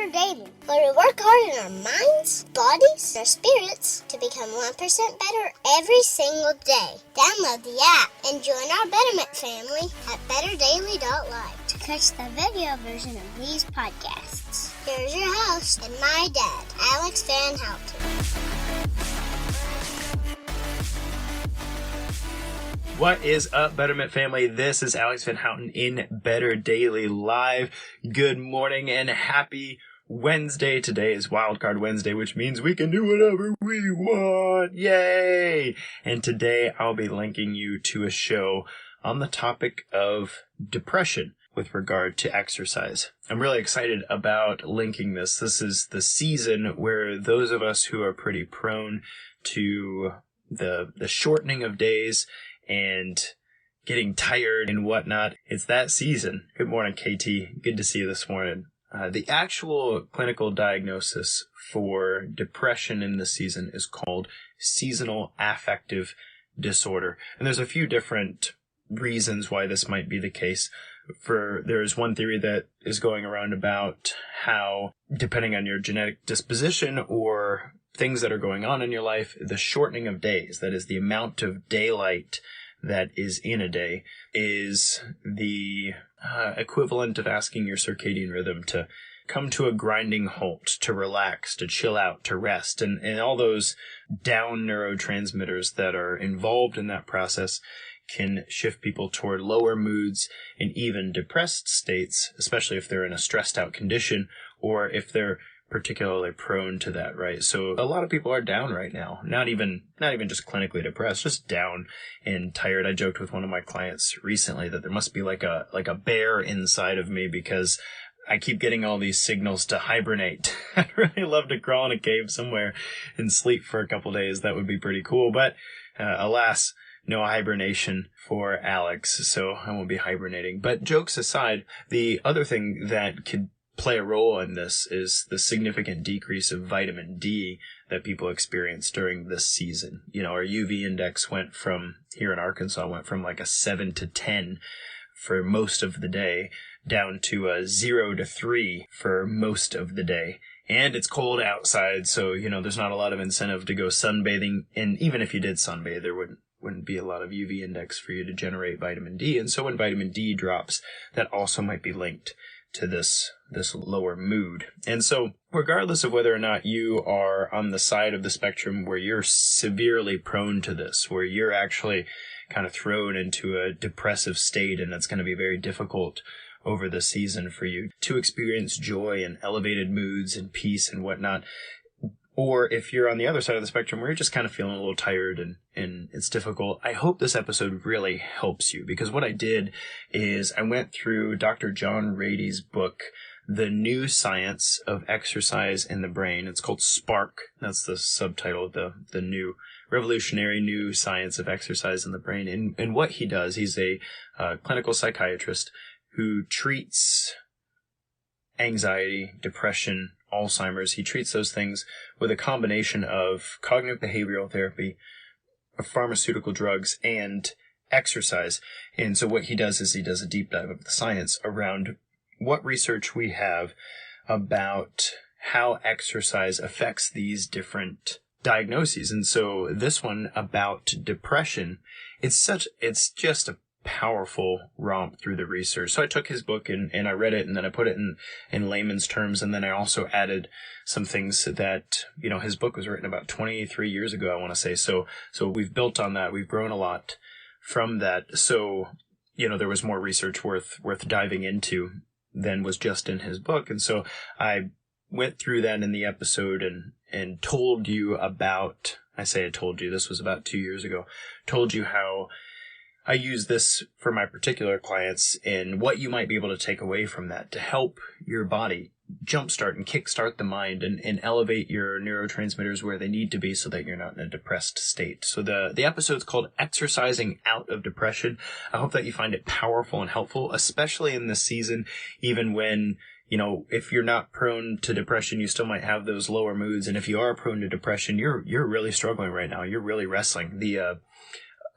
better daily, where we work hard in our minds, bodies, and our spirits to become 1% better every single day. Download the app and join our Betterment family at betterdaily.life to catch the video version of these podcasts. Here's your host and my dad, Alex Van Houten. What is up, Betterment family? This is Alex Van Houten in Better Daily Live. Good morning and happy Wednesday. Today is Wildcard Wednesday, which means we can do whatever we want. Yay! And today I'll be linking you to a show on the topic of depression with regard to exercise. I'm really excited about linking this. This is the season where those of us who are pretty prone to the shortening of days and getting tired and whatnot, it's that season. Good morning, KT. Good to see you this morning. The actual clinical diagnosis for depression in this season is called seasonal affective disorder. And there's a few different reasons why this might be the case. There's one theory that is going around about how, depending on your genetic disposition or things that are going on in your life, the shortening of days, that is the amount of daylight that is in a day, is the equivalent of asking your circadian rhythm to come to a grinding halt, to relax, to chill out, to rest, and all those down neurotransmitters that are involved in that process can shift people toward lower moods and even depressed states, especially if they're in a stressed out condition or if they're particularly prone to that, right? So a lot of people are down right now, not even just clinically depressed, just down and tired. I joked with one of my clients recently that there must be like a bear inside of me because I keep getting all these signals to hibernate. I'd really love to crawl in a cave somewhere and sleep for a couple days. That would be pretty cool. But alas, no hibernation for Alex, so I won't be hibernating. But jokes aside, the other thing that could play a role in this is the significant decrease of vitamin D that people experience during this season. You know, our UV index here in Arkansas went from like a 7 to 10 for most of the day down to a 0 to 3 for most of the day. And it's cold outside, so, there's not a lot of incentive to go sunbathing. And even if you did sunbathe, there wouldn't be a lot of UV index for you to generate vitamin D. And so when vitamin D drops, that also might be linked to this lower mood. And so regardless of whether or not you are on the side of the spectrum where you're severely prone to this, where you're actually kind of thrown into a depressive state and it's going to be very difficult over the season for you to experience joy and elevated moods and peace and whatnot, or if you're on the other side of the spectrum where you're just kind of feeling a little tired and it's difficult, I hope this episode really helps you, because what I did is I went through Dr. John Ratey's book, The New Science of Exercise in the Brain. It's called Spark. That's the subtitle, the new revolutionary new science of exercise in the brain. And what he does, he's a clinical psychiatrist who treats anxiety, depression, Alzheimer's. He treats those things with a combination of cognitive behavioral therapy, pharmaceutical drugs, and exercise. And so what he does is he does a deep dive of the science around what research we have about how exercise affects these different diagnoses. And so this one about depression, it's just a powerful romp through the research. So I took his book and I read it, and then I put it in layman's terms, and then I also added some things that, his book was written about 23 years ago, I want to say. So we've built on that. We've grown a lot from that. So, there was more research worth diving into than was just in his book. And so I went through that in the episode and told you about, this was about 2 years ago, told you how I use this for my particular clients and what you might be able to take away from that to help your body jumpstart and kickstart the mind and elevate your neurotransmitters where they need to be so that you're not in a depressed state. So the episode's called Exercising Out of Depression. I hope that you find it powerful and helpful, especially in this season, even when, if you're not prone to depression, you still might have those lower moods. And if you are prone to depression, you're really struggling right now. You're really wrestling.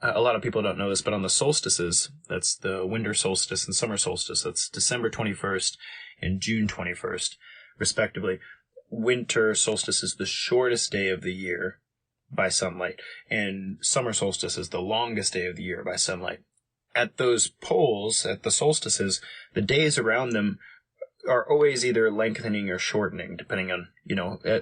A lot of people don't know this, but on the solstices, that's the winter solstice and summer solstice, that's December 21st and June 21st. respectively. Winter solstice is the shortest day of the year by sunlight, and summer solstice is the longest day of the year by sunlight. At those poles, at the solstices, the days around them are always either lengthening or shortening, depending on,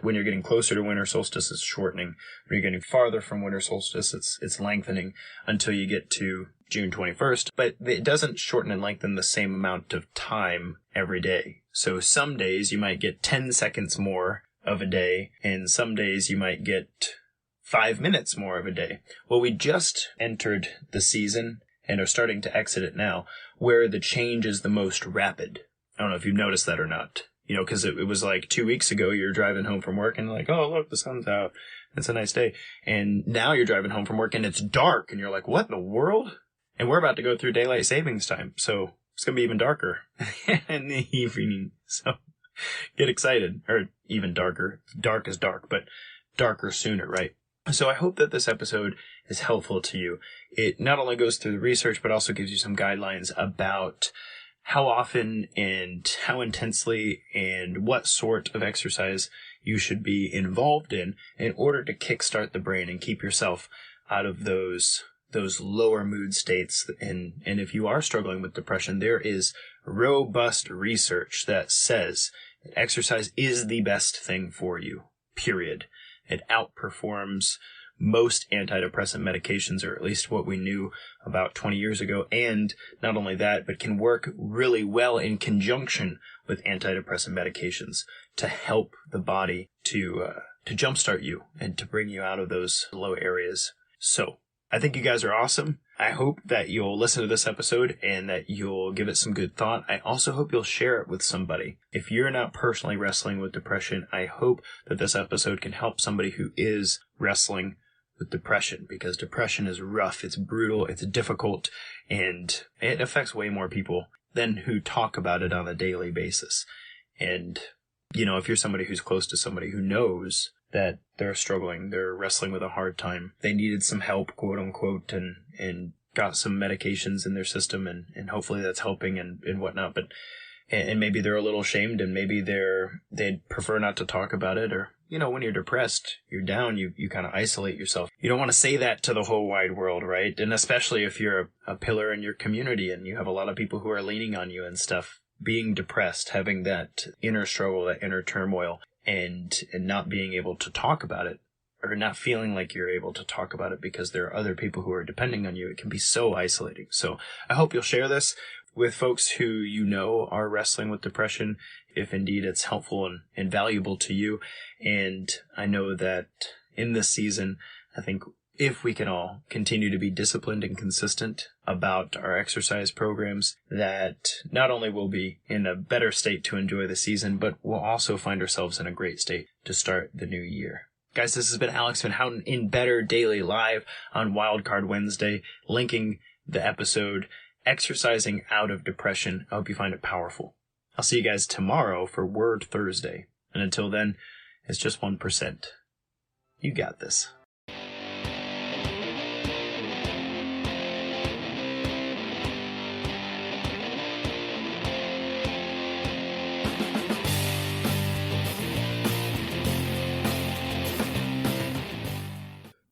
when you're getting closer to winter solstice, it's shortening. When you're getting farther from winter solstice, it's lengthening until you get to June 21st. But it doesn't shorten and lengthen the same amount of time every day. So some days you might get 10 seconds more of a day, and some days you might get 5 minutes more of a day. Well, we just entered the season and are starting to exit it now, where the change is the most rapid. I don't know if you've noticed that or not. Because it was like 2 weeks ago, you're driving home from work and like, oh, look, the sun's out. It's a nice day. And now you're driving home from work and it's dark and you're like, what in the world? And we're about to go through daylight savings time. So it's going to be even darker in the evening. So get excited. Or even darker. Dark is dark, but darker sooner, right? So I hope that this episode is helpful to you. It not only goes through the research, but also gives you some guidelines about how often and how intensely and what sort of exercise you should be involved in order to kickstart the brain and keep yourself out of those lower mood states. And if you are struggling with depression, there is robust research that says that exercise is the best thing for you, period. It outperforms most antidepressant medications, or at least what we knew about 20 years ago. And not only that, but can work really well in conjunction with antidepressant medications to help the body to jumpstart you and to bring you out of those low areas. So I think you guys are awesome. I hope that you'll listen to this episode and that you'll give it some good thought. I also hope you'll share it with somebody. If you're not personally wrestling with depression, I hope that this episode can help somebody who is wrestling with depression, because depression is rough, it's brutal, it's difficult, and it affects way more people than who talk about it on a daily basis. And, if you're somebody who's close to somebody who knows that they're struggling, they're wrestling with a hard time, they needed some help, quote unquote, and got some medications in their system, and hopefully that's helping and whatnot, but and maybe they're a little ashamed, and maybe they'd prefer not to talk about it, or, when you're depressed, you're down, you kind of isolate yourself. You don't want to say that to the whole wide world, right? And especially if you're a pillar in your community and you have a lot of people who are leaning on you and stuff. Being depressed, having that inner struggle, that inner turmoil, and not being able to talk about it, or not feeling like you're able to talk about it because there are other people who are depending on you, it can be so isolating. So I hope you'll share this with folks who are wrestling with depression, if indeed it's helpful and valuable to you. And I know that in this season, I think if we can all continue to be disciplined and consistent about our exercise programs, that not only will be in a better state to enjoy the season, but we'll also find ourselves in a great state to start the new year. Guys, this has been Alex Van Houten in Better Daily Live on Wildcard Wednesday, linking the episode Exercising Out of Depression. I hope you find it powerful. I'll see you guys tomorrow for Word Thursday. And until then, it's just 1%. You got this.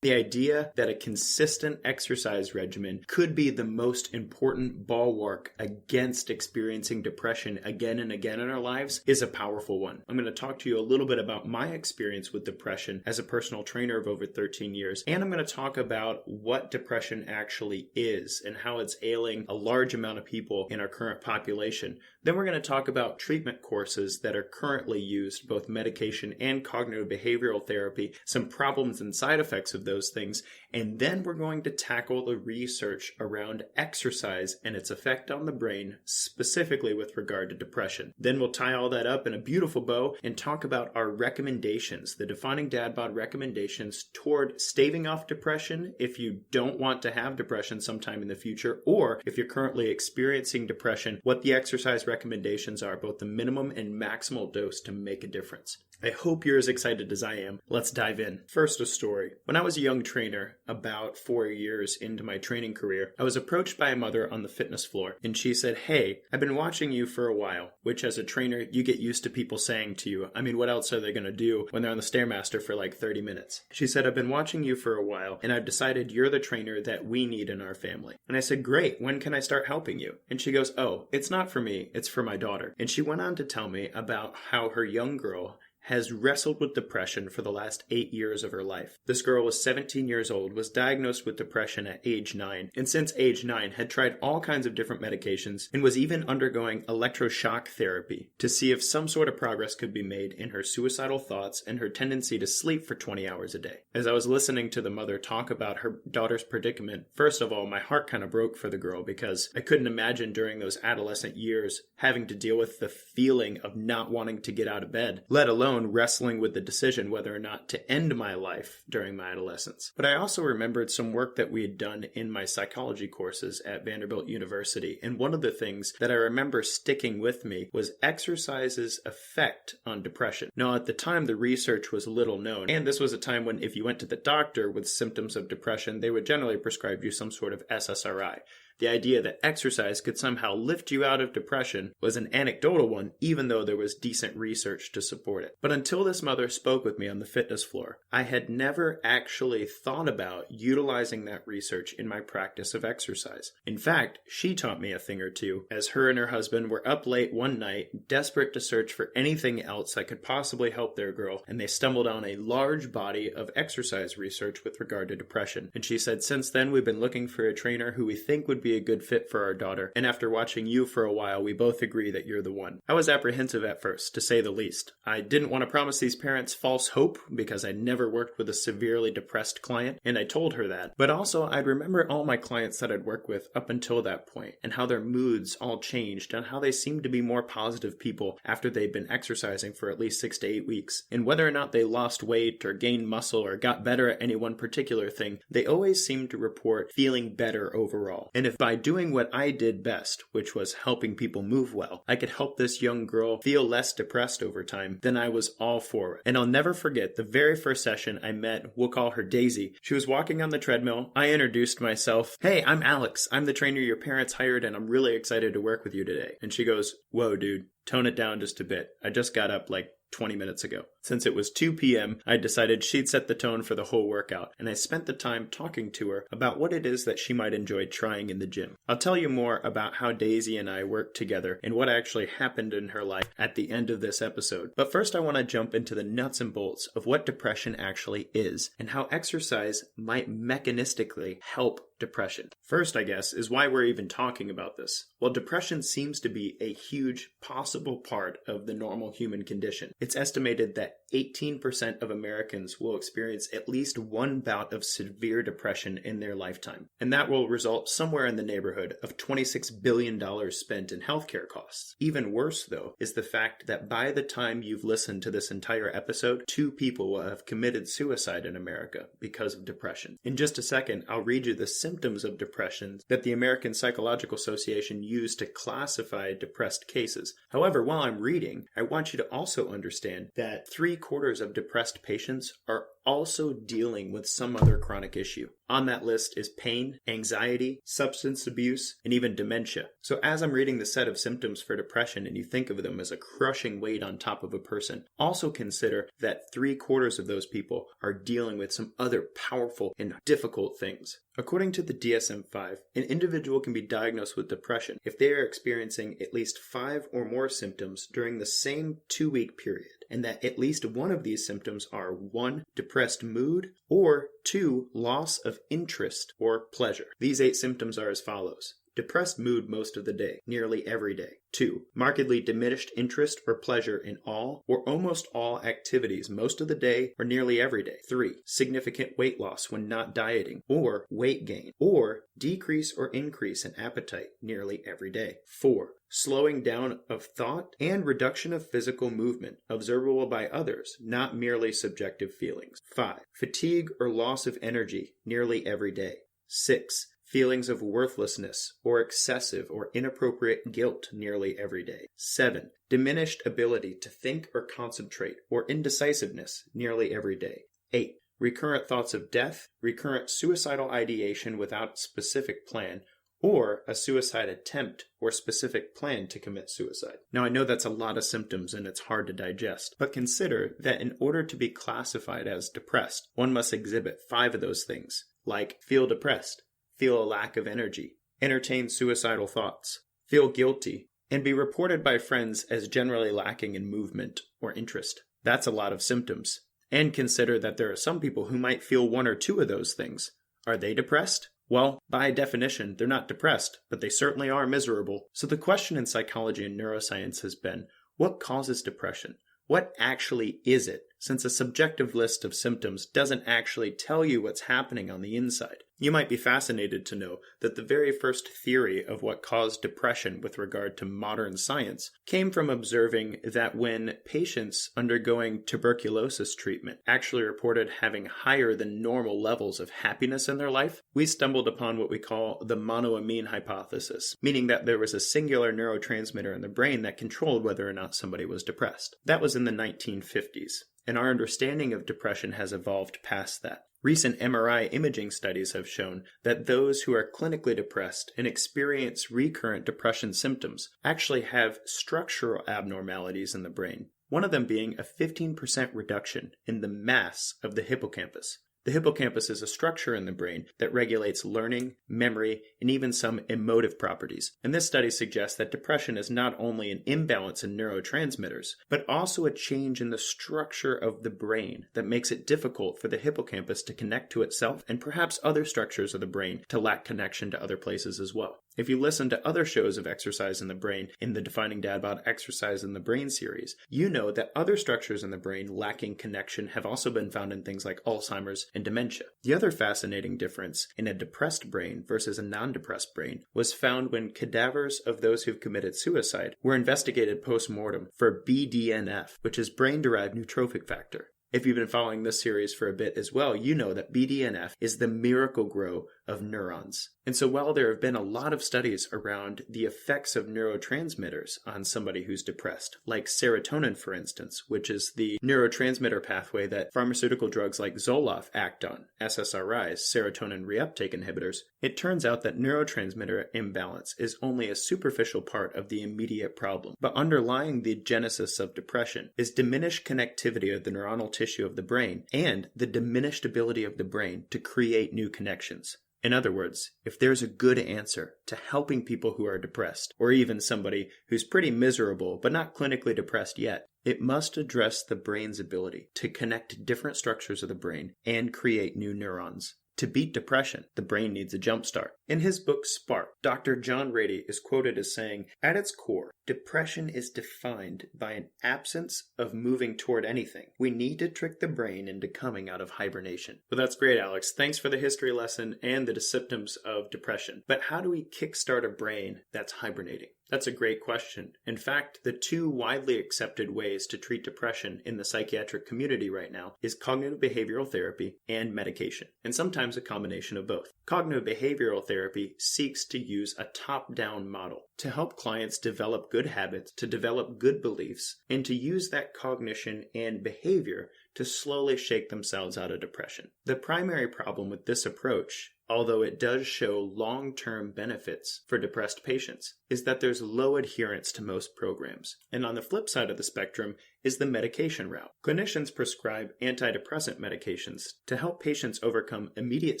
The idea that a consistent exercise regimen could be the most important bulwark against experiencing depression again and again in our lives is a powerful one. I'm going to talk to you a little bit about my experience with depression as a personal trainer of over 13 years, and I'm going to talk about what depression actually is and how it's ailing a large amount of people in our current population. Then we're going to talk about treatment courses that are currently used, both medication and cognitive behavioral therapy, some problems and side effects of those things, and then we're going to tackle the research around exercise and its effect on the brain, specifically with regard to depression. Then we'll tie all that up in a beautiful bow and talk about our recommendations, the Defining Dad Bod recommendations toward staving off depression if you don't want to have depression sometime in the future, or if you're currently experiencing depression, what the exercise recommendations are, both the minimum and maximal dose to make a difference. I hope you're as excited as I am. Let's dive in. First, a story. When I was a young trainer, about 4 years into my training career, I was approached by a mother on the fitness floor, and she said, "Hey, I've been watching you for a while," which as a trainer, you get used to people saying to you. I mean, what else are they going to do when they're on the Stairmaster for like 30 minutes? She said, "I've been watching you for a while, and I've decided you're the trainer that we need in our family." And I said, "Great, when can I start helping you?" And she goes, "Oh, it's not for me, it's for my daughter." And she went on to tell me about how her young girl has wrestled with depression for the last 8 years of her life. This girl was 17 years old, was diagnosed with depression at age 9, and since age 9 had tried all kinds of different medications and was even undergoing electroshock therapy to see if some sort of progress could be made in her suicidal thoughts and her tendency to sleep for 20 hours a day. As I was listening to the mother talk about her daughter's predicament, first of all, my heart kind of broke for the girl because I couldn't imagine during those adolescent years having to deal with the feeling of not wanting to get out of bed, let alone wrestling with the decision whether or not to end my life during my adolescence. But I also remembered some work that we had done in my psychology courses at Vanderbilt University, and one of the things that I remember sticking with me was exercise's effect on depression. Now, at the time, the research was little known, and this was a time when if you went to the doctor with symptoms of depression, they would generally prescribe you some sort of SSRI. The idea that exercise could somehow lift you out of depression was an anecdotal one, even though there was decent research to support it. But until this mother spoke with me on the fitness floor, I had never actually thought about utilizing that research in my practice of exercise. In fact, she taught me a thing or two, as her and her husband were up late one night, desperate to search for anything else that could possibly help their girl, and they stumbled on a large body of exercise research with regard to depression. And she said, "Since then, we've been looking for a trainer who we think would be a good fit for our daughter, and after watching you for a while, we both agree that you're the one." I was apprehensive at first, to say the least. I didn't want to promise these parents false hope because I'd never worked with a severely depressed client, and I told her that. But also, I'd remember all my clients that I'd worked with up until that point, and how their moods all changed, and how they seemed to be more positive people after they'd been exercising for at least 6 to 8 weeks. And whether or not they lost weight or gained muscle or got better at any one particular thing, they always seemed to report feeling better overall. And if by doing what I did best, which was helping people move well, I could help this young girl feel less depressed over time, then I was all for it. And I'll never forget the very first session I met, we'll call her Daisy. She was walking on the treadmill. I introduced myself. "Hey, I'm Alex. I'm the trainer your parents hired, and I'm really excited to work with you today." And she goes, "Whoa, dude, tone it down just a bit. I just got up like 20 minutes ago." Since it was 2 p.m., I decided she'd set the tone for the whole workout, and I spent the time talking to her about what it is that she might enjoy trying in the gym. I'll tell you more about how Daisy and I worked together and what actually happened in her life at the end of this episode. But first, I want to jump into the nuts and bolts of what depression actually is and how exercise might mechanistically help depression. First, I guess, is why we're even talking about this. Well, depression seems to be a huge possible part of the normal human condition. It's estimated that 18% of Americans will experience at least one bout of severe depression in their lifetime. And that will result somewhere in the neighborhood of $26 billion spent in healthcare costs. Even worse, though, is the fact that by the time you've listened to this entire episode, 2 people will have committed suicide in America because of depression. In just a second, I'll read you the symptoms of depression that the American Psychological Association used to classify depressed cases. However, while I'm reading, I want you to also understand that 3/4 of depressed patients are also dealing with some other chronic issue. On that list is pain, anxiety, substance abuse, and even dementia. So as I'm reading the set of symptoms for depression and you think of them as a crushing weight on top of a person, also consider that 3/4 of those people are dealing with some other powerful and difficult things. According to the DSM-5, an individual can be diagnosed with depression if they are experiencing at least 5 or more symptoms during the same 2-week period, and that at least one of these symptoms are 1. Depressed mood, or 2. Loss of interest or pleasure. These 8 symptoms are as follows. Depressed mood most of the day, nearly every day. 2. Markedly diminished interest or pleasure in all or almost all activities most of the day or nearly every day. 3. Significant weight loss when not dieting or weight gain, or decrease or increase in appetite nearly every day. 4. Slowing down of thought and reduction of physical movement, observable by others, not merely subjective feelings. 5. Fatigue or loss of energy nearly every day. 6. Feelings of worthlessness or excessive or inappropriate guilt nearly every day. 7. Diminished ability to think or concentrate or indecisiveness nearly every day. 8. Recurrent thoughts of death, recurrent suicidal ideation without specific plan, or a suicide attempt or specific plan to commit suicide. Now, I know that's a lot of symptoms and it's hard to digest, but consider that in order to be classified as depressed, one must exhibit 5 of those things, like feel depressed, feel a lack of energy, entertain suicidal thoughts, feel guilty, and be reported by friends as generally lacking in movement or interest. That's a lot of symptoms. And consider that there are some people who might feel 1 or 2 of those things. Are they depressed? Well, by definition, they're not depressed, but they certainly are miserable. So the question in psychology and neuroscience has been, what causes depression? What actually is it, since a subjective list of symptoms doesn't actually tell you what's happening on the inside? You might be fascinated to know that the very first theory of what caused depression with regard to modern science came from observing that when patients undergoing tuberculosis treatment actually reported having higher than normal levels of happiness in their life, we stumbled upon what we call the Monoamine Hypothesis, meaning that there was a singular neurotransmitter in the brain that controlled whether or not somebody was depressed. That was in the 1950s. And our understanding of depression has evolved past that. Recent MRI imaging studies have shown that those who are clinically depressed and experience recurrent depression symptoms actually have structural abnormalities in the brain, one of them being a 15% reduction in the mass of the hippocampus. The hippocampus is a structure in the brain that regulates learning, memory, and even some emotive properties. And this study suggests that depression is not only an imbalance in neurotransmitters, but also a change in the structure of the brain that makes it difficult for the hippocampus to connect to itself and perhaps other structures of the brain to lack connection to other places as well. If you listen to other shows of exercise in the brain in the Defining Dad Bod Exercise in the Brain series, you know that other structures in the brain lacking connection have also been found in things like Alzheimer's and dementia. The other fascinating difference in a depressed brain versus a non-depressed brain was found when cadavers of those who've committed suicide were investigated post-mortem for BDNF, which is brain-derived nootropic factor. If you've been following this series for a bit as well, you know that BDNF is the miracle grow of neurons. And so while there have been a lot of studies around the effects of neurotransmitters on somebody who's depressed, like serotonin, for instance, which is the neurotransmitter pathway that pharmaceutical drugs like Zoloft act on, SSRIs, serotonin reuptake inhibitors, it turns out that neurotransmitter imbalance is only a superficial part of the immediate problem. But underlying the genesis of depression is diminished connectivity of the neuronal tissue of the brain and the diminished ability of the brain to create new connections. In other words, if there's a good answer to helping people who are depressed, or even somebody who's pretty miserable but not clinically depressed yet, it must address the brain's ability to connect different structures of the brain and create new neurons. To beat depression, the brain needs a jumpstart. In his book Spark, Dr. John Ratey is quoted as saying, "At its core, depression is defined by an absence of moving toward anything. We need to trick the brain into coming out of hibernation." Well, that's great, Alex. Thanks for the history lesson and the symptoms of depression. But how do we kickstart a brain that's hibernating? That's a great question. In fact, the 2 widely accepted ways to treat depression in the psychiatric community right now is cognitive behavioral therapy and medication, and sometimes a combination of both. Cognitive behavioral therapy seeks to use a top-down model to help clients develop good habits, to develop good beliefs, and to use that cognition and behavior to slowly shake themselves out of depression. The primary problem with this approach, although it does show long-term benefits for depressed patients, is that there's low adherence to most programs. And on the flip side of the spectrum is the medication route. Clinicians prescribe antidepressant medications to help patients overcome immediate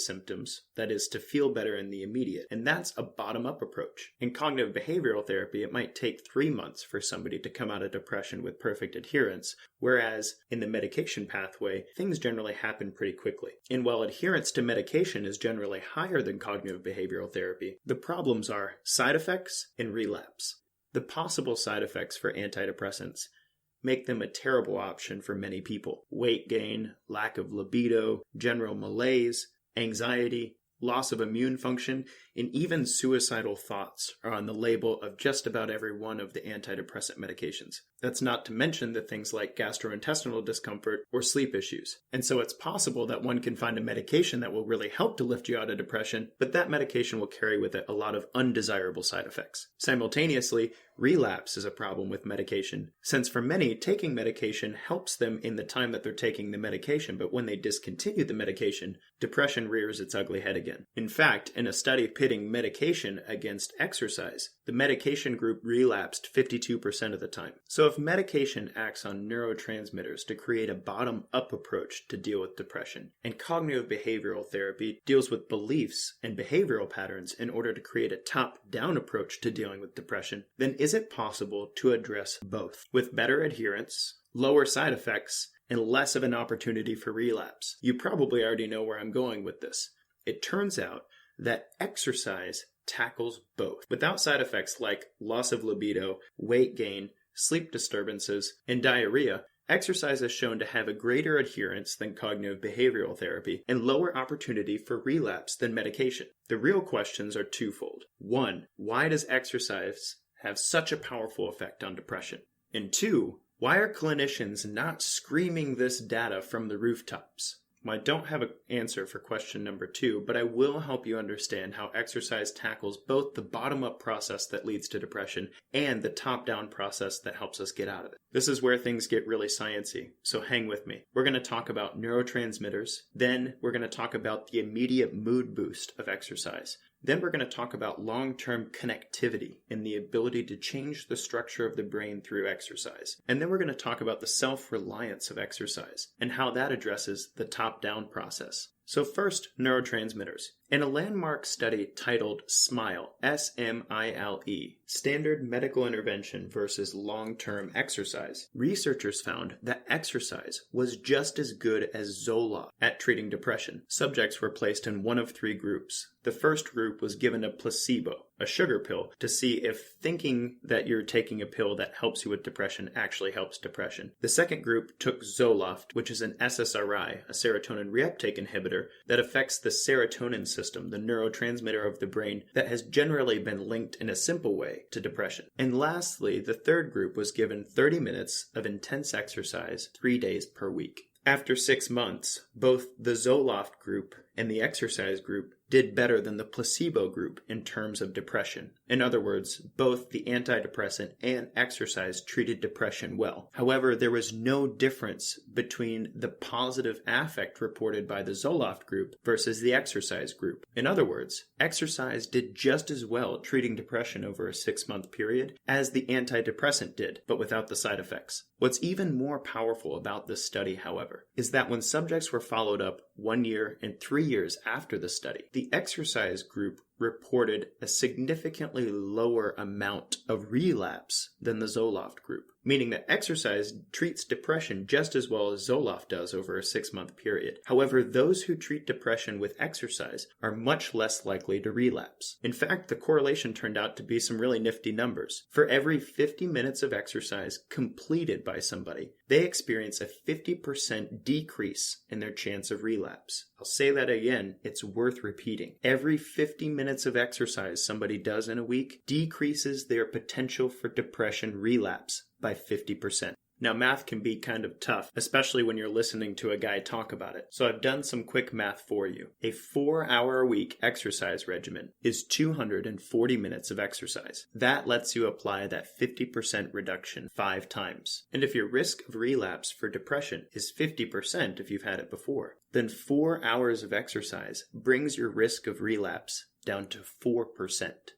symptoms, that is, to feel better in the immediate, and that's a bottom-up approach. In cognitive behavioral therapy, it might take 3 months for somebody to come out of depression with perfect adherence, whereas in the medication pathway, things generally happen pretty quickly. And while adherence to medication is generally higher than cognitive behavioral therapy, the problems are side effects and relapse. The possible side effects for antidepressants make them a terrible option for many people. Weight gain, lack of libido, general malaise, anxiety, loss of immune function, and even suicidal thoughts are on the label of just about every one of the antidepressant medications. That's not to mention the things like gastrointestinal discomfort or sleep issues. And so it's possible that one can find a medication that will really help to lift you out of depression, but that medication will carry with it a lot of undesirable side effects. Simultaneously, relapse is a problem with medication, since for many, taking medication helps them in the time that they're taking the medication, but when they discontinue the medication, depression rears its ugly head again. In fact, in a study pitting medication against exercise, the medication group relapsed 52% of the time. So if medication acts on neurotransmitters to create a bottom-up approach to deal with depression, and cognitive behavioral therapy deals with beliefs and behavioral patterns in order to create a top-down approach to dealing with depression, then is it possible to address both with better adherence, lower side effects, and less of an opportunity for relapse? You probably already know where I'm going with this. It turns out that exercise tackles both. Without side effects like loss of libido, weight gain, sleep disturbances, and diarrhea, exercise is shown to have a greater adherence than cognitive behavioral therapy and lower opportunity for relapse than medication. The real questions are twofold. One, why does exercise have such a powerful effect on depression? And two, why are clinicians not screaming this data from the rooftops? Well, I don't have an answer for question number 2, but I will help you understand how exercise tackles both the bottom-up process that leads to depression and the top-down process that helps us get out of it. This is where things get really sciencey, so hang with me. We're going to talk about neurotransmitters, then we're going to talk about the immediate mood boost of exercise. Then we're going to talk about long-term connectivity and the ability to change the structure of the brain through exercise. And then we're going to talk about the self-reliance of exercise and how that addresses the top-down process. So first, neurotransmitters. In a landmark study titled SMILE, S-M-I-L-E, Standard Medical Intervention versus Long-Term Exercise, researchers found that exercise was just as good as Zoloft at treating depression. Subjects were placed in one of 3 groups. The first group was given a placebo, a sugar pill, to see if thinking that you're taking a pill that helps you with depression actually helps depression. The second group took Zoloft, which is an SSRI, a serotonin reuptake inhibitor, that affects the serotonin system, the neurotransmitter of the brain that has generally been linked in a simple way to depression. And lastly, the third group was given 30 minutes of intense exercise 3 days per week. After 6 months, both the Zoloft group and the exercise group did better than the placebo group in terms of depression. In other words, both the antidepressant and exercise treated depression well. However, there was no difference between the positive affect reported by the Zoloft group versus the exercise group. In other words, exercise did just as well treating depression over a 6-month period as the antidepressant did, but without the side effects. What's even more powerful about this study, however, is that when subjects were followed up 1 year and 3 years after the study, the exercise group reported a significantly lower amount of relapse than the Zoloft group, meaning that exercise treats depression just as well as Zoloft does over a 6-month period. However, those who treat depression with exercise are much less likely to relapse. In fact, the correlation turned out to be some really nifty numbers. For every 50 minutes of exercise completed by somebody, they experience a 50% decrease in their chance of relapse. I'll say that again, it's worth repeating. Every 50 minutes of exercise somebody does in a week decreases their potential for depression relapse by 50%. Now, math can be kind of tough, especially when you're listening to a guy talk about it. So I've done some quick math for you. A 4-hour-a-week exercise regimen is 240 minutes of exercise. That lets you apply that 50% reduction 5 times. And if your risk of relapse for depression is 50% if you've had it before, then 4 hours of exercise brings your risk of relapse down to 4%.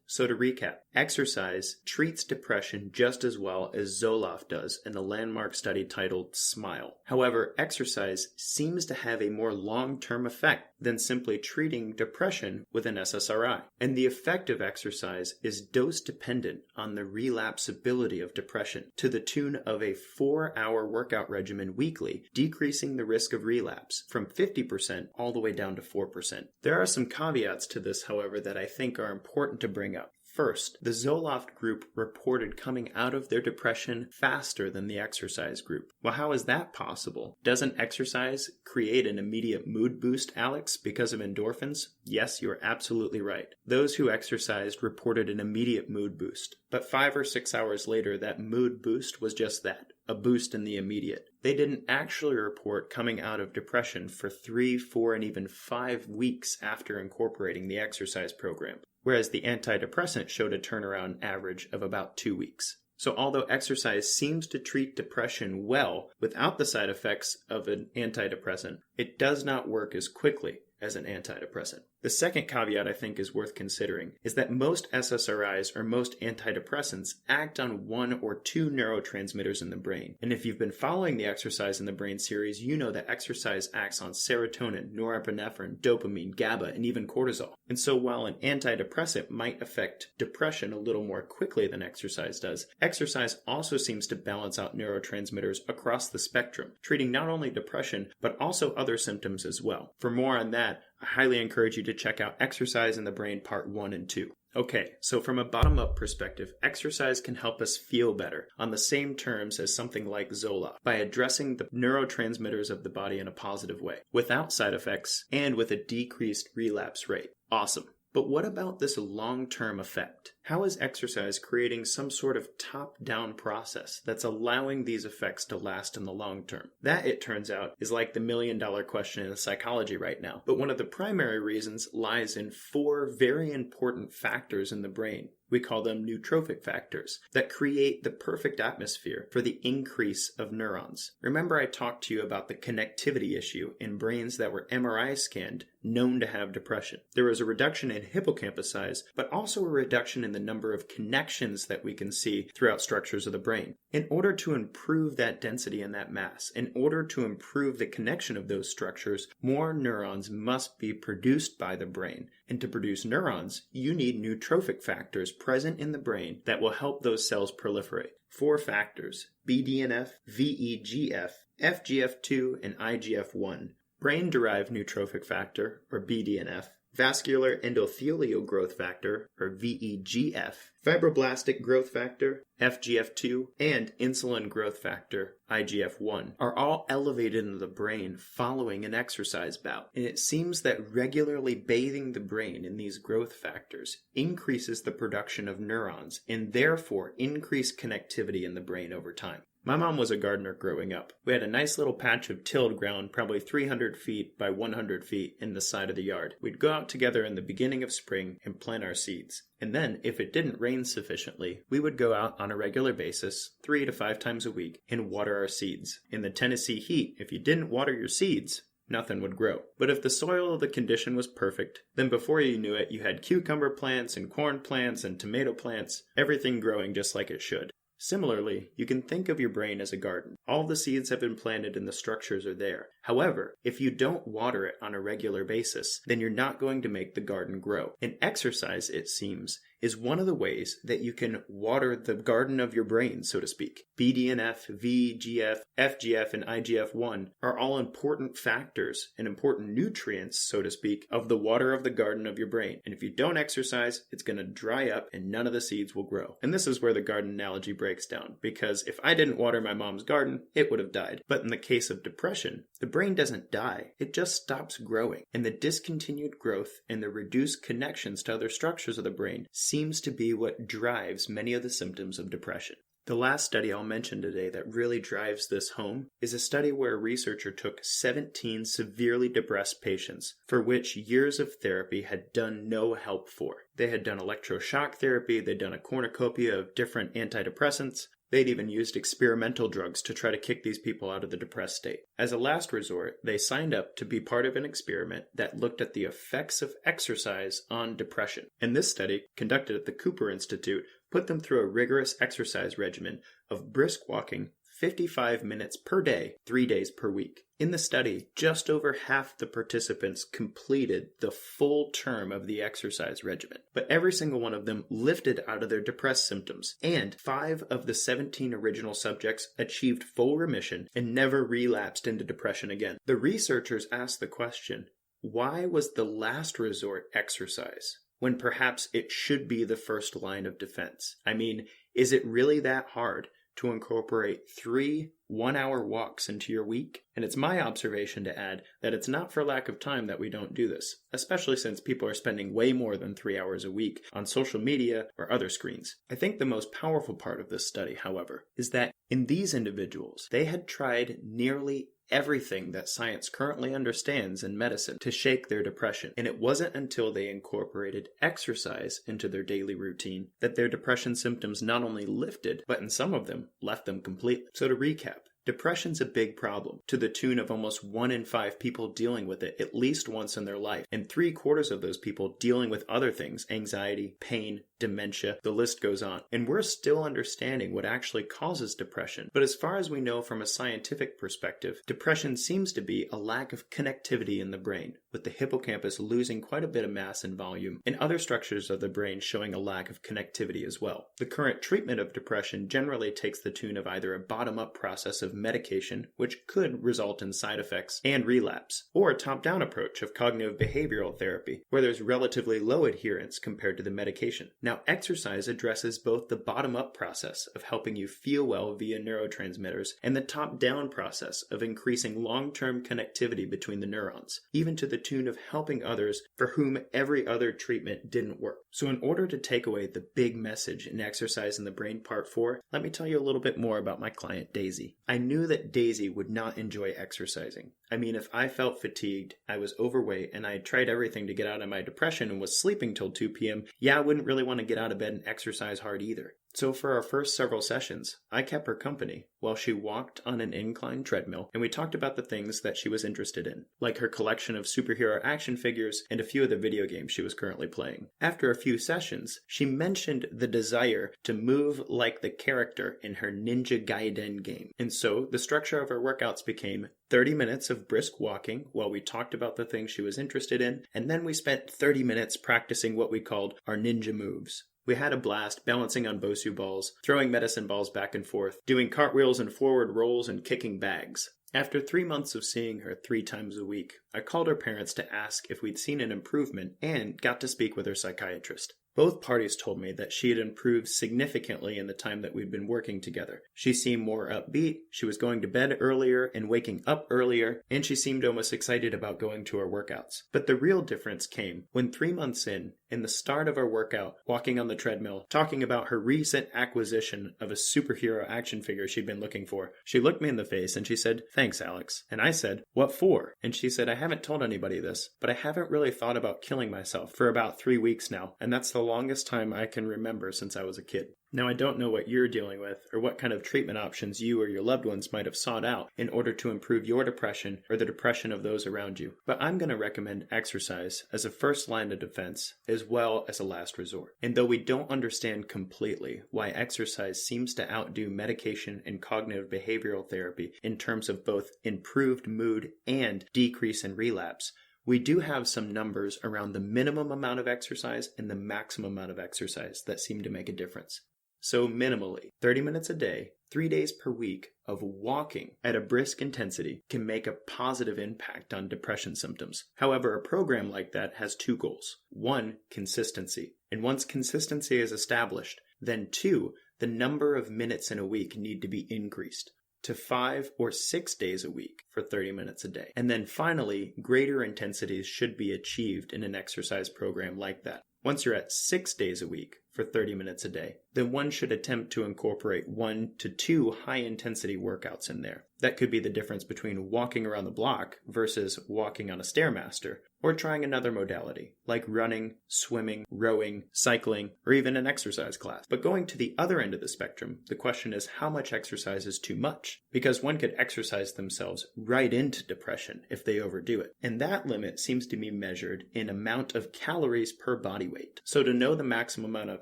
So to recap, exercise treats depression just as well as Zoloft does in the landmark study titled SMILE. However, exercise seems to have a more long-term effect than simply treating depression with an SSRI. And the effect of exercise is dose-dependent on the relapsability of depression, to the tune of a 4-hour workout regimen weekly, decreasing the risk of relapse from 50% all the way down to 4%. There are some caveats to this, however, that I think are important to bring up. First, the Zoloft group reported coming out of their depression faster than the exercise group. Well, how is that possible? Doesn't exercise create an immediate mood boost, Alex, because of endorphins? Yes, you're absolutely right. Those who exercised reported an immediate mood boost, but 5 or 6 hours later, that mood boost was just that, a boost in the immediate. They didn't actually report coming out of depression for 3, 4, and even 5 weeks after incorporating the exercise program, whereas the antidepressant showed a turnaround average of about 2 weeks. So although exercise seems to treat depression well without the side effects of an antidepressant, it does not work as quickly as an antidepressant. The second caveat I think is worth considering is that most SSRIs or most antidepressants act on 1 or 2 neurotransmitters in the brain. And if you've been following the Exercise in the Brain series, you know that exercise acts on serotonin, norepinephrine, dopamine, GABA, and even cortisol. And so while an antidepressant might affect depression a little more quickly than exercise does, exercise also seems to balance out neurotransmitters across the spectrum, treating not only depression, but also other symptoms as well. For more on that, I highly encourage you to check out Exercise in the Brain Part 1 and 2. Okay, so from a bottom-up perspective, exercise can help us feel better on the same terms as something like Zoloft by addressing the neurotransmitters of the body in a positive way, without side effects, and with a decreased relapse rate. Awesome. But what about this long-term effect? How is exercise creating some sort of top-down process that's allowing these effects to last in the long term? That, it turns out, is like the million-dollar question in psychology right now. But one of the primary reasons lies in 4 very important factors in the brain. We call them nootropic factors that create the perfect atmosphere for the increase of neurons. Remember I talked to you about the connectivity issue in brains that were MRI scanned known to have depression. There was a reduction in hippocampus size, but also a reduction in the number of connections that we can see throughout structures of the brain. In order to improve that density and that mass, in order to improve the connection of those structures, more neurons must be produced by the brain. And to produce neurons, you need nootropic factors present in the brain that will help those cells proliferate. 4 factors: BDNF, VEGF, FGF2, and IGF-1. Brain-derived nootropic factor, or BDNF, vascular endothelial growth factor, or VEGF, fibroblastic growth factor, FGF2, and insulin growth factor, IGF-1, are all elevated in the brain following an exercise bout. And it seems that regularly bathing the brain in these growth factors increases the production of neurons and therefore increased connectivity in the brain over time. My mom was a gardener growing up. We had a nice little patch of tilled ground, probably 300 feet by 100 feet in the side of the yard. We'd go out together in the beginning of spring and plant our seeds. And then, if it didn't rain sufficiently, we would go out on a regular basis, 3 to 5 times a week, and water our seeds. In the Tennessee heat, if you didn't water your seeds, nothing would grow. But if the soil of the condition was perfect, then before you knew it, you had cucumber plants and corn plants and tomato plants, everything growing just like it should. Similarly, you can think of your brain as a garden. All the seeds have been planted and the structures are there. However, if you don't water it on a regular basis, then you're not going to make the garden grow. And exercise, it seems, is one of the ways that you can water the garden of your brain, so to speak. BDNF, VEGF, FGF, and IGF-1 are all important factors and important nutrients, so to speak, of the water of the garden of your brain. And if you don't exercise, it's going to dry up and none of the seeds will grow. And this is where the garden analogy breaks down, because if I didn't water my mom's garden, it would have died. But in the case of depression, the brain doesn't die, it just stops growing. And the discontinued growth and the reduced connections to other structures of the brain seems to be what drives many of the symptoms of depression. The last study I'll mention today that really drives this home is a study where a researcher took 17 severely depressed patients for which years of therapy had done no help for. They had done electroshock therapy, they'd done a cornucopia of different antidepressants, they'd even used experimental drugs to try to kick these people out of the depressed state. As a last resort, they signed up to be part of an experiment that looked at the effects of exercise on depression. And this study, conducted at the Cooper Institute, put them through a rigorous exercise regimen of brisk walking 55 minutes per day, 3 days per week. In the study, just over half the participants completed the full term of the exercise regimen, but every single one of them lifted out of their depressed symptoms, and 5 of the 17 original subjects achieved full remission and never relapsed into depression again. The researchers asked the question, why was the last resort exercise? when perhaps it should be the first line of defense? I mean, is it really that hard to incorporate 3 one-hour walks into your week? And it's my observation to add that it's not for lack of time that we don't do this, especially since people are spending way more than 3 hours a week on social media or other screens. I think the most powerful part of this study, however, is that in these individuals, they had tried nearly everything that science currently understands in medicine to shake their depression. And it wasn't until they incorporated exercise into their daily routine that their depression symptoms not only lifted, but in some of them, left them completely. So to recap, depression's a big problem, to the tune of almost 1 in 5 people dealing with it at least once in their life, and 3/4 of those people dealing with other things, anxiety, pain, dementia, the list goes on. And we're still understanding what actually causes depression. But as far as we know from a scientific perspective, depression seems to be a lack of connectivity in the brain, with the hippocampus losing quite a bit of mass and volume, and other structures of the brain showing a lack of connectivity as well. The current treatment of depression generally takes the tune of either a bottom-up process of medication, which could result in side effects and relapse, or a top-down approach of cognitive behavioral therapy, where there's relatively low adherence compared to the medication. Now, exercise addresses both the bottom-up process of helping you feel well via neurotransmitters and the top-down process of increasing long-term connectivity between the neurons, even to the tune of helping others for whom every other treatment didn't work. So in order to take away the big message in Exercise in the Brain Part 4, let me tell you a little bit more about my client Daisy. I knew that Daisy would not enjoy exercising. I mean, if I felt fatigued, I was overweight, and I had tried everything to get out of my depression and was sleeping till 2 p.m., I wouldn't really want to get out of bed and exercise hard either. So for our first several sessions, I kept her company while she walked on an inclined treadmill, and we talked about the things that she was interested in, like her collection of superhero action figures and a few of the video games she was currently playing. After a few sessions, she mentioned the desire to move like the character in her Ninja Gaiden game. And so the structure of her workouts became 30 minutes of brisk walking while we talked about the things she was interested in, and then we spent 30 minutes practicing what we called our ninja moves. We had a blast balancing on Bosu balls, throwing medicine balls back and forth, doing cartwheels and forward rolls, and kicking bags. After 3 months of seeing her 3 times a week, I called her parents to ask if we'd seen an improvement and got to speak with her psychiatrist. Both parties told me that she had improved significantly in the time that we'd been working together. She seemed more upbeat, she was going to bed earlier and waking up earlier, and she seemed almost excited about going to her workouts. But the real difference came when 3 months in the start of our workout, walking on the treadmill, talking about her recent acquisition of a superhero action figure she'd been looking for. She looked me in the face and she said, "Thanks, Alex." And I said, "What for?" And she said, "I haven't told anybody this, but I haven't really thought about killing myself for about 3 weeks now, and that's the longest time I can remember since I was a kid." Now, I don't know what you're dealing with or what kind of treatment options you or your loved ones might have sought out in order to improve your depression or the depression of those around you, but I'm going to recommend exercise as a first line of defense as well as a last resort. And though we don't understand completely why exercise seems to outdo medication and cognitive behavioral therapy in terms of both improved mood and decrease in relapse, we do have some numbers around the minimum amount of exercise and the maximum amount of exercise that seem to make a difference. So minimally, 30 minutes a day, 3 days per week of walking at a brisk intensity can make a positive impact on depression symptoms. However, a program like that has 2 goals. 1, consistency. And once consistency is established, then 2, the number of minutes in a week need to be increased to 5 or 6 days a week for 30 minutes a day. And then finally, greater intensities should be achieved in an exercise program like that. Once you're at 6 days a week for 30 minutes a day, then one should attempt to incorporate 1 to 2 high-intensity workouts in there. That could be the difference between walking around the block versus walking on a Stairmaster, or trying another modality, like running, swimming, rowing, cycling, or even an exercise class. But going to the other end of the spectrum, the question is how much exercise is too much? Because one could exercise themselves right into depression if they overdo it. And that limit seems to be measured in amount of calories per body weight. So to know the maximum amount of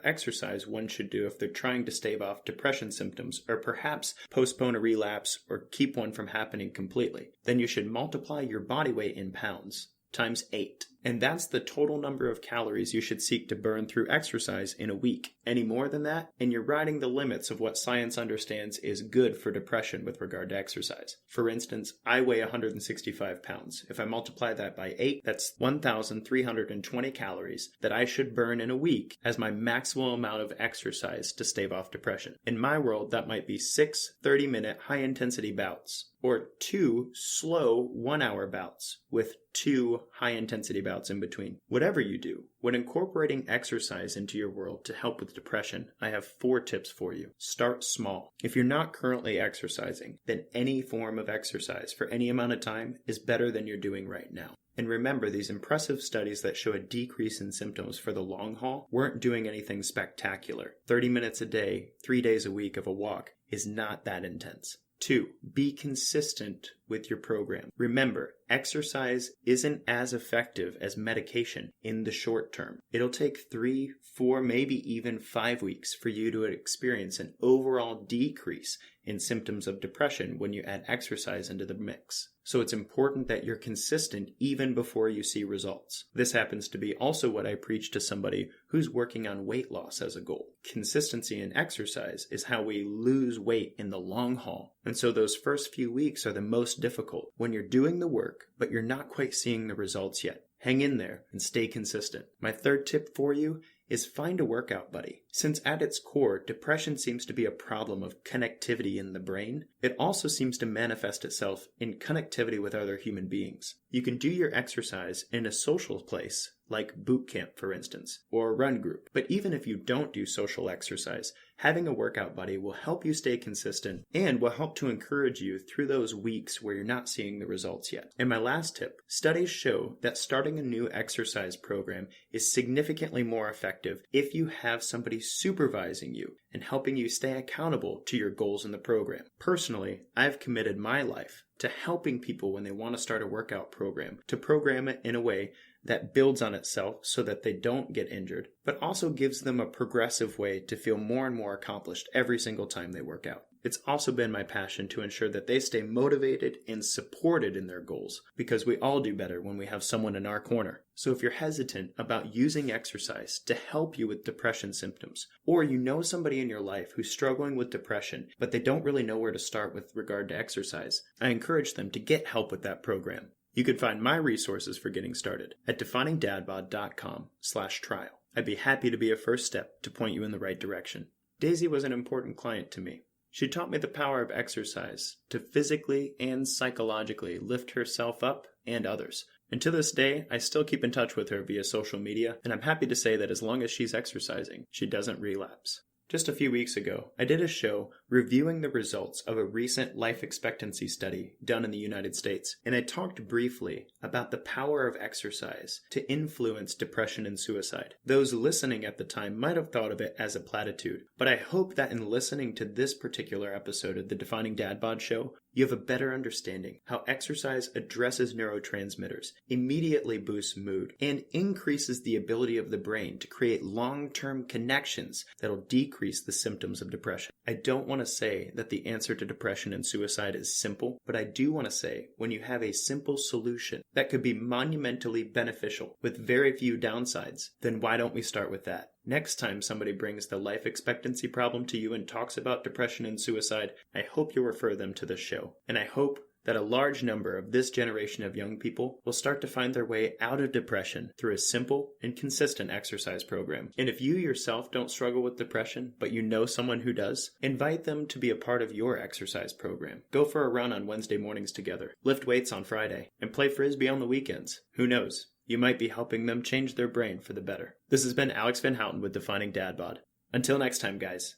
exercise one should do if they're trying to stave off depression symptoms, or perhaps postpone a relapse or keep one from happening completely, then you should multiply your body weight in pounds times 8. And that's the total number of calories you should seek to burn through exercise in a week. Any more than that, and you're riding the limits of what science understands is good for depression with regard to exercise. For instance, I weigh 165 pounds. If I multiply that by 8, that's 1,320 calories that I should burn in a week as my maximal amount of exercise to stave off depression. In my world, that might be 6 30-minute high-intensity bouts, or 2 slow 1-hour bouts with 2 high-intensity bouts in between. Whatever you do, when incorporating exercise into your world to help with depression, I have 4 tips for you. Start small. If you're not currently exercising, then any form of exercise for any amount of time is better than you're doing right now. And remember, these impressive studies that show a decrease in symptoms for the long haul weren't doing anything spectacular. 30 minutes a day, 3 days a week of a walk is not that intense. 2, be consistent with your program. Remember, exercise isn't as effective as medication in the short term. It'll take 3, 4, maybe even 5 weeks for you to experience an overall decrease in symptoms of depression when you add exercise into the mix. So it's important that you're consistent even before you see results. This happens to be also what I preach to somebody who's working on weight loss as a goal. Consistency in exercise is how we lose weight in the long haul. And so those first few weeks are the most difficult when you're doing the work, but you're not quite seeing the results yet. Hang in there and stay consistent. My 3rd tip for you is find a workout buddy. Since at its core, depression seems to be a problem of connectivity in the brain, it also seems to manifest itself in connectivity with other human beings. You can do your exercise in a social place, like boot camp, for instance, or a run group. But even if you don't do social exercise, having a workout buddy will help you stay consistent and will help to encourage you through those weeks where you're not seeing the results yet. And my last tip, studies show that starting a new exercise program is significantly more effective if you have somebody supervising you and helping you stay accountable to your goals in the program. Personally, I've committed my life to helping people when they want to start a workout program, to program it in a way that builds on itself so that they don't get injured, but also gives them a progressive way to feel more and more accomplished every single time they work out. It's also been my passion to ensure that they stay motivated and supported in their goals, because we all do better when we have someone in our corner. So if you're hesitant about using exercise to help you with depression symptoms, or you know somebody in your life who's struggling with depression, but they don't really know where to start with regard to exercise, I encourage them to get help with that program. You can find my resources for getting started at definingdadbod.com/trial. I'd be happy to be a first step to point you in the right direction. Daisy was an important client to me. She taught me the power of exercise to physically and psychologically lift herself up and others. And to this day, I still keep in touch with her via social media, and I'm happy to say that as long as she's exercising, she doesn't relapse. Just a few weeks ago, I did a show reviewing the results of a recent life expectancy study done in the United States, and I talked briefly about the power of exercise to influence depression and suicide. Those listening at the time might have thought of it as a platitude, but I hope that in listening to this particular episode of the Defining Dad Bod Show, you have a better understanding how exercise addresses neurotransmitters, immediately boosts mood, and increases the ability of the brain to create long-term connections that'll decrease the symptoms of depression. I don't want to say that the answer to depression and suicide is simple, but I do want to say when you have a simple solution that could be monumentally beneficial with very few downsides, then why don't we start with that? Next time somebody brings the life expectancy problem to you and talks about depression and suicide, I hope you'll refer them to this show. And I hope that a large number of this generation of young people will start to find their way out of depression through a simple and consistent exercise program. And if you yourself don't struggle with depression, but you know someone who does, invite them to be a part of your exercise program. Go for a run on Wednesday mornings together, lift weights on Friday, and play Frisbee on the weekends. Who knows? You might be helping them change their brain for the better. This has been Alex Van Houten with Defining Dad Bod. Until next time, guys,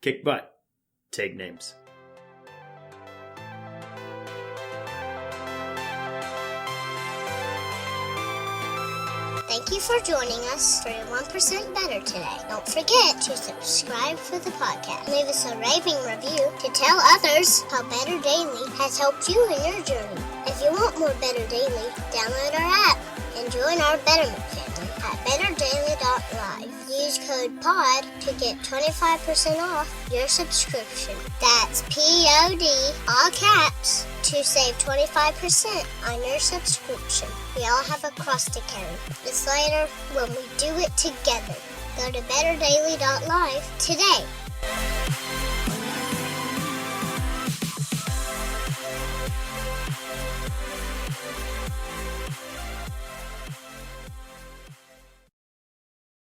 kick butt, take names. Thank you for joining us for your 1% Better today. Don't forget to subscribe for the podcast. Leave us a raving review to tell others how Better Daily has helped you in your journey. If you want more Better Daily, download our app and join our Betterment family. at betterdaily.live. Use code POD to get 25% off your subscription. That's POD, all caps, to save 25% on your subscription. We all have a cross to carry. It's lighter when we do it together. Go to betterdaily.live today.